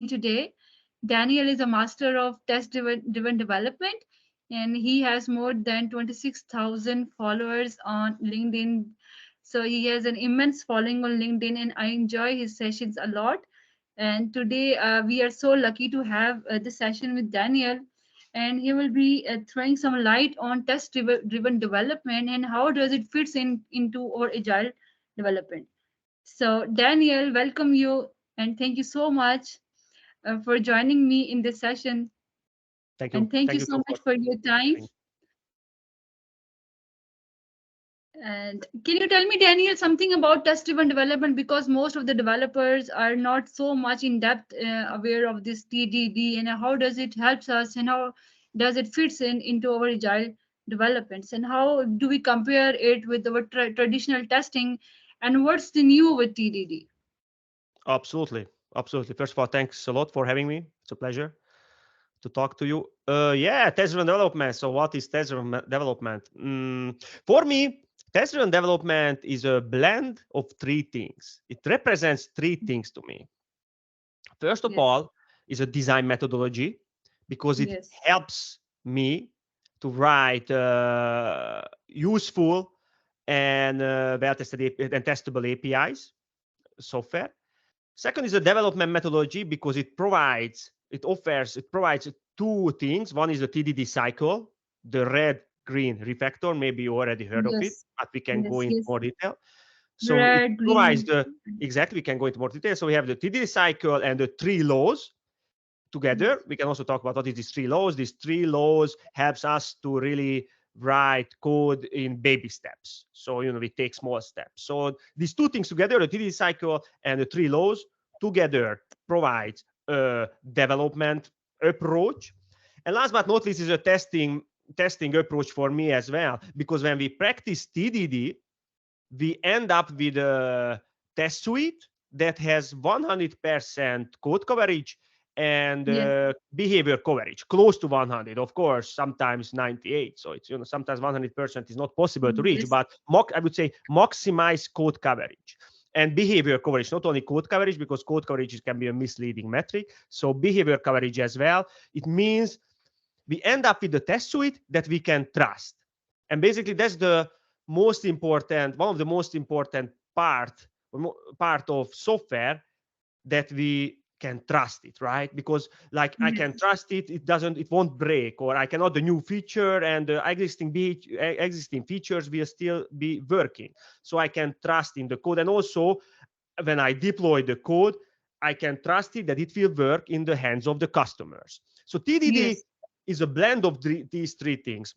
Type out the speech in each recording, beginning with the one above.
today. Daniel is a master of test-driven development, and he has more than 26,000 followers on LinkedIn. So he has an immense following on LinkedIn, and I enjoy his sessions a lot. And today we are so lucky to have this session with Daniel, and he will be throwing some light on test-driven development and how does it fits into our agile development. So, Daniel, welcome you and thank you so much for joining me in this session. Thank you. And thank Thank you you so so much for for your time. having. And can you tell me, Daniel, something about test-driven development? Because most of the developers are not so much in depth aware of this TDD and how does it helps us and how does it fits into our agile developments and how do we compare it with our traditional testing and what's the new with TDD? Absolutely. Absolutely. First of all, thanks a lot for having me. It's a pleasure to talk to you. Yeah, test-driven development. So, what is test-driven development? For me, test-driven development is a blend of three things. It represents three things to me. First of Yes, all, is a design methodology because it yes, helps me to write useful and well-tested and testable APIs software. Second is a development methodology because it provides two things. One is the TDD cycle, the red green refactor. Maybe you already heard of it, yes, but we can go yes, into yes. more detail. So it Red, provides green. the exactly we can go into more detail. So we have the TDD cycle and the three laws Yes, together. We can also talk about what is these three laws. These three laws helps us to really write code in baby steps. So we take small steps. So these two things together, the TDD cycle and the three laws together, provides a development approach. And last but not least is a testing approach for me as well. Because when we practice TDD, we end up with a test suite that has 100% code coverage and yes, behavior coverage close to 100, of course sometimes 98. So it's sometimes 100% is not possible to reach, yes, but I would say maximize code coverage and behavior coverage, not only code coverage, because code coverage can be a misleading metric. So behavior coverage as well. It means we end up with a test suite that we can trust. And basically, that's one of the most important part of software, that we can trust it, right? Because like I can yes, trust it, it won't break, or I can add a new feature and the existing features will still be working. So I can trust in the code, and also when I deploy the code, I can trust it that it will work in the hands of the customers. So TDD yes, is a blend of these three things.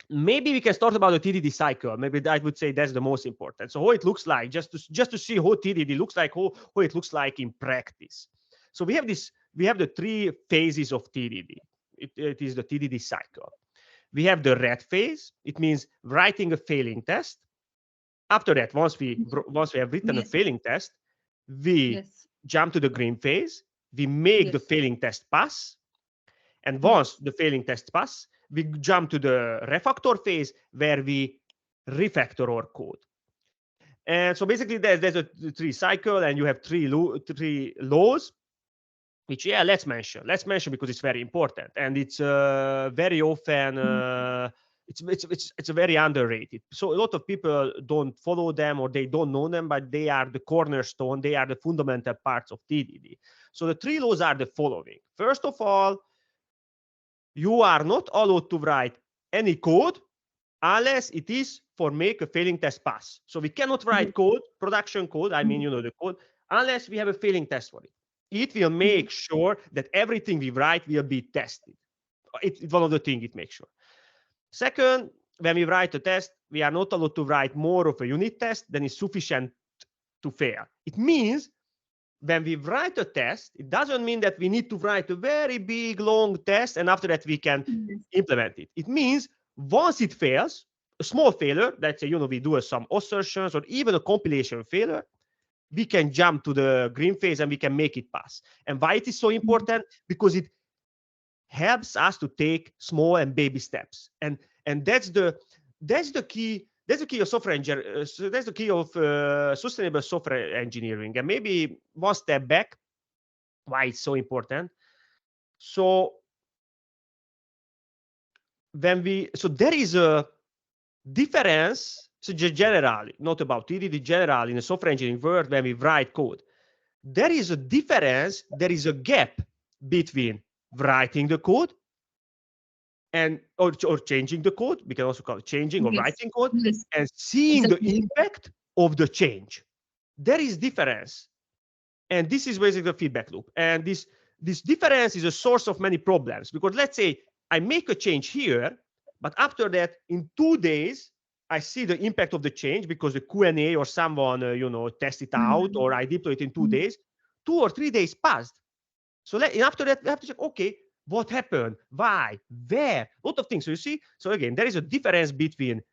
Maybe we can start about the TDD cycle. Maybe I would say that's the most important. So how it looks like, just to see how TDD looks like, how it looks like in practice. So we have the three phases of TDD. It is the TDD cycle. We have the red phase. It means writing a failing test. After that, once we have written a yes, failing test, we yes, jump to the green phase. We make the yes, failing test pass, and once yes, the failing test pass, we jump to the refactor phase where we refactor our code. And so basically, there's a three cycle, and you have three laws. Which, yeah, let's mention because it's very important, and it's very often it's very underrated. So a lot of people don't follow them, or they don't know them, but they are the cornerstone, they are the fundamental parts of TDD. So the three laws are the following. First of all, you are not allowed to write any code unless it is for make a failing test pass. So we cannot yes, write code, production code, I mean, the code, unless we have a failing test for it. It will yes, make sure that everything we write will be tested. It's one of the things it makes sure. Second, when we write a test, we are not allowed to write more of a unit test than is sufficient to fail. It means when we write a test, it doesn't mean that we need to write a very big, long test and after that we can yes, implement it. It means once it fails, a small failure, let's say, we do some assertions or even a compilation failure, we can jump to the green phase and we can make it pass. And why it is so important? Because it helps us to take small and baby steps. And that's the key. That's the key of that's the key of sustainable software engineering. And maybe one step back, Why it's so important? So there is a difference. So generally, not about TDD, generally in the software engineering world, when we write code, there is a difference, there is a gap between writing the code and or changing the code. We can also call it changing or Yes. writing code, Yes. and seeing the Exactly. impact of the change. There is difference, and this is basically the feedback loop. And this difference is a source of many problems, because let's say I make a change here, but after that, in 2 days, I see the impact of the change because the Q&A or someone test it out, Mhm. or I deploy it in two Mhm. days. 2 or 3 days passed. So after that, we have to check, okay, what happened? Why? Where? A lot of things. So you see, so again, there is a difference between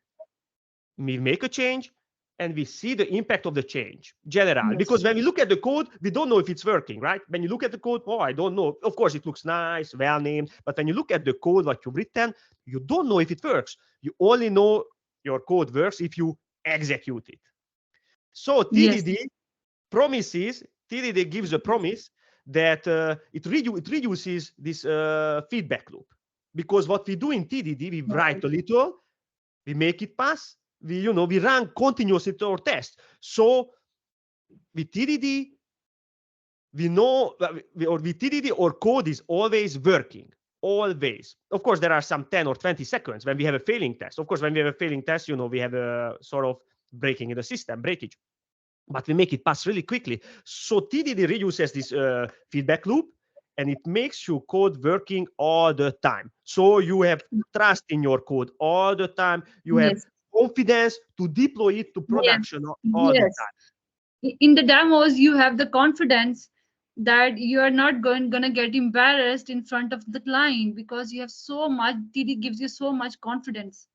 we make a change and we see the impact of the change generally. Yes. Because when we look at the code, we don't know if it's working, right? When you look at the code, oh, I don't know. Of course, it looks nice, well named. But when you look at the code, what you've written, you don't know if it works. You only know your code works if you execute it. So Yes. TDD gives a promise that it reduces this feedback loop. Because what we do in TDD, we write a little, we make it pass, we run continuously to our test. So with TDD, we know, or with TDD, our code is always working. Always. Of course, there are some 10 or 20 seconds when we have a failing test. Of course, when we have a failing test, we have a sort of breaking in the system, breakage. But we make it pass really quickly. So TDD reduces this feedback loop, and it makes your code working all the time. So you have trust in your code all the time. You have Yes. confidence to deploy it to Yes. production all the Yes. time. In the demos, you have the confidence that you are not gonna get embarrassed in front of the client because you have so much. TD gives you so much confidence,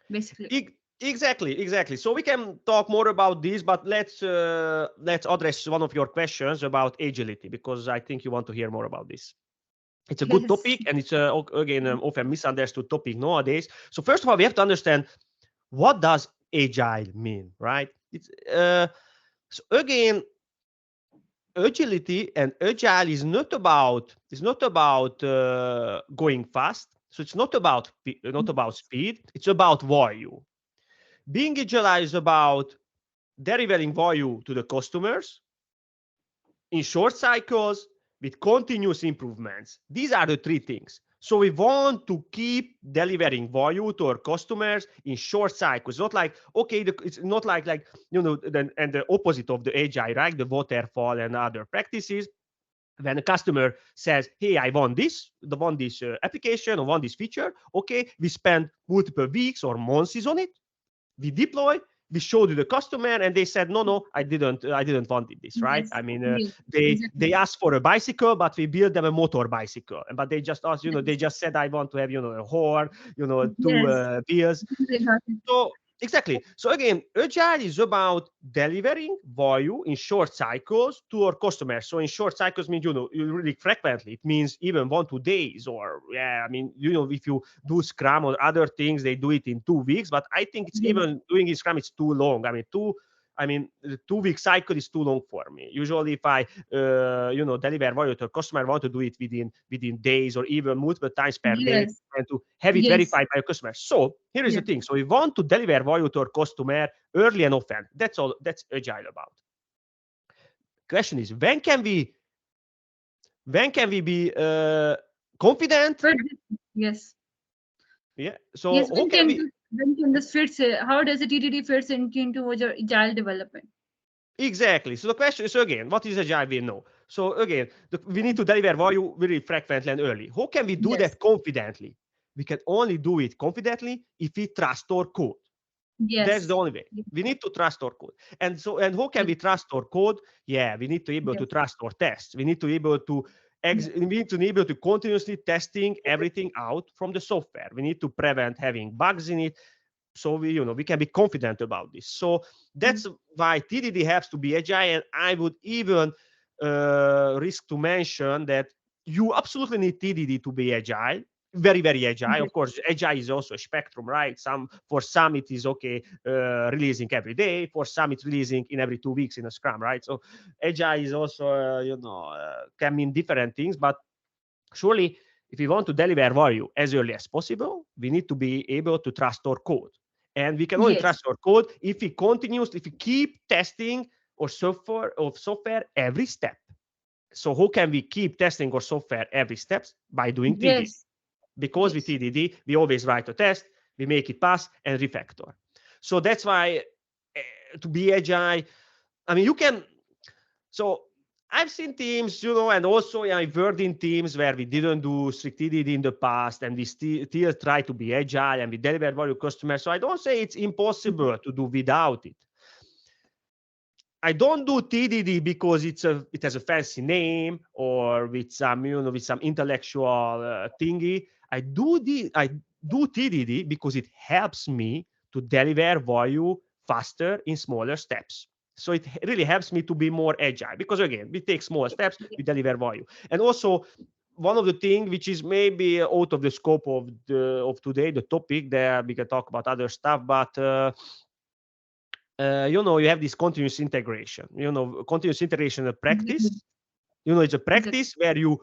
basically. Exactly. So we can talk more about this, but let's address one of your questions about agility, because I think you want to hear more about this. It's a good Yes. topic, and it's again often misunderstood topic nowadays. So first of all, we have to understand, what does agile mean, right? So again, agility and agile is not about going fast. So it's not about speed. It's about value. Being agile is about delivering value to the customers in short cycles with continuous improvements. These are the three things. So we want to keep delivering value to our customers in short cycles. Not like, okay, it's not like and the opposite of the agile, right? The waterfall and other practices. When a customer says, hey, I want this application, or want this feature, okay, we spend multiple weeks or months on it, we deploy, we showed to the customer, and they said, no, I didn't want this, right? Yes. I mean, Yes. they Exactly. asked for a bicycle, but we built them a motor bicycle. But they just asked, they just said, I want to have a horn, two Yes. wheels. Exactly. So exactly. So again, agile is about delivering value in short cycles to our customers. So in short cycles means really frequently. It means even 1 2 days, or yeah, I mean if you do Scrum or other things, they do it in 2 weeks. But I think it's Yes. even doing in Scrum, it's too long. The 2 week cycle is too long for me. Usually, if I deliver value to a customer, I want to do it within days, or even multiple times per day, Yes. and to have it Yes. verified by a customer. So here is the Yes. thing. So we want to deliver value to our customer early and often. That's all. That's agile about. Question is, when can we be confident? But yes. Yeah. So Yes. how can we? When can this fits? How does the TTD fits into your agile development? Exactly. So the question is, again, what is agile? We know. So again, we need to deliver value very frequently and early. How can we do Yes. that confidently? We can only do it confidently if we trust our code. That's the Yes. only way. We need to trust our code. And how can Yes. we trust our code? Yeah, we need to be able to Yes. trust our tests. We need to be able to Yes. we need to be able to continuously testing everything out from the software. We need to prevent having bugs in it. So we can be confident about this. So that's why TDD has to be agile. And I would even risk to mention that you absolutely need TDD to be agile. very, very agile. Yes. Of course, agile is also a spectrum, right? For some it is okay, releasing every day. For some it's releasing in every 2 weeks in a scrum, right? So agile is also can mean different things, but surely if we want to deliver value as early as possible, we need to be able to trust our code. And we can only Yes. trust our code if we keep testing our software every step. So how can we keep testing our software every steps? By doing TDD. Yes. Because with Yes. TDD, we always write a test, we make it pass and refactor. So that's why to be agile, I mean, you can. So I've seen teams, and also I've worked in teams where we didn't do strict TDD in the past, and we still try to be agile and we deliver value customers. So I don't say it's impossible to do without it. I don't do TDD because it has a fancy name or with some intellectual thingy. I do TDD because it helps me to deliver value faster in smaller steps. So it really helps me to be more agile because again, we take small steps, we deliver value. And also one of the things which is maybe out of the scope of today, the topic there, we can talk about other stuff, but you have this continuous integration. Continuous integration a practice. Exactly. It's a Exactly. practice where you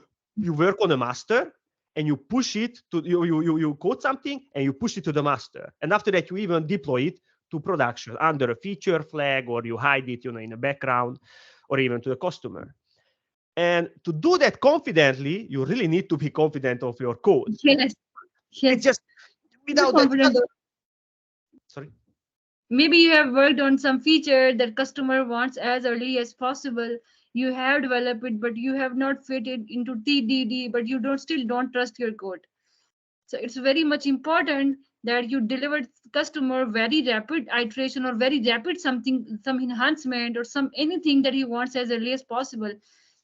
work on a master and you push it to you code something and you push it to the master, and after that you even deploy it to production under a feature flag, or you hide it, in the background, or even to the customer. And to do that confidently, you really need to be confident of your code. Yes. It's Yes. just You're without that. confident. Sorry. Maybe you have worked on some feature that customer wants as early as possible. You have developed it, but you have not fit it into TDD, but you still don't trust your code. So it's very much important that you deliver customer very rapid iteration or very rapid some enhancement or some anything that he wants as early as possible.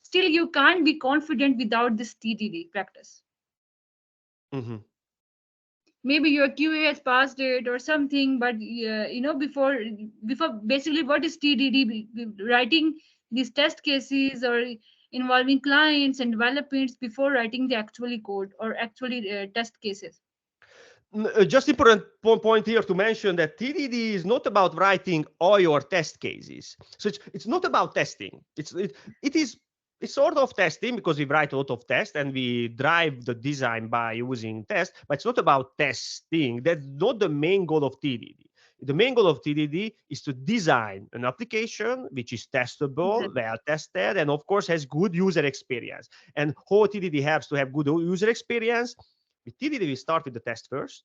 Still, you can't be confident without this TDD practice. Mm-hmm. Maybe your QA has passed it or something, but before basically what is TDD? Writing these test cases or involving clients and developers before writing the actually code or actually test cases. Just important point here to mention that TDD is not about writing all your test cases. So it's not about testing. It's sort of testing because we write a lot of tests and we drive the design by using tests, but it's not about testing. That's not the main goal of TDD. The main goal of TDD is to design an application which is testable, Exactly. well tested, and of course has good user experience. And how TDD helps to have good user experience? With TDD, we start with the test first.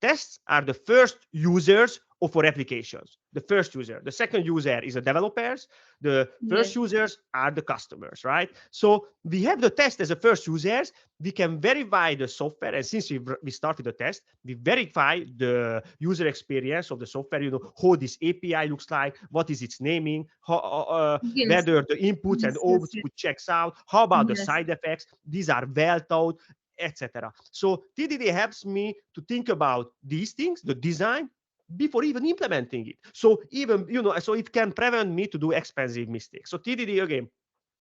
Tests are the first users of our applications. The first user. The second user is the developers. The first Yes. users are the customers, right? So we have the test as the first users. We can verify the software. And since we start with the test, we verify the user experience of the software, how this API looks like, what is its naming, Yes. whether the inputs and Yes. Yes. Yes. outputs checks out, how about the Yes. side effects, these are well thought, etc. So TDD helps me to think about these things, the design, before even implementing it. So so it can prevent me to do expensive mistakes. So TDD again,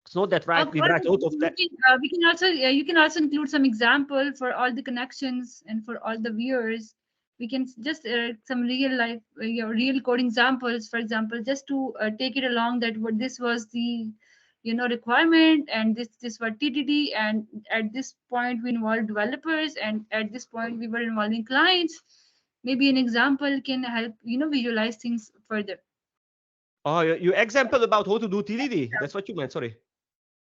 it's not that Or we write a lot of that. we can also you can also include some example for all the connections and for all the viewers. We can just some real life, real code examples, for example, just to take it along that what this was the requirement, and this was TDD, and at this point we involved developers, and at this point we were involving clients. Maybe an example can help visualize things further. Oh, you example about how to do TDD. That's what you meant. Sorry.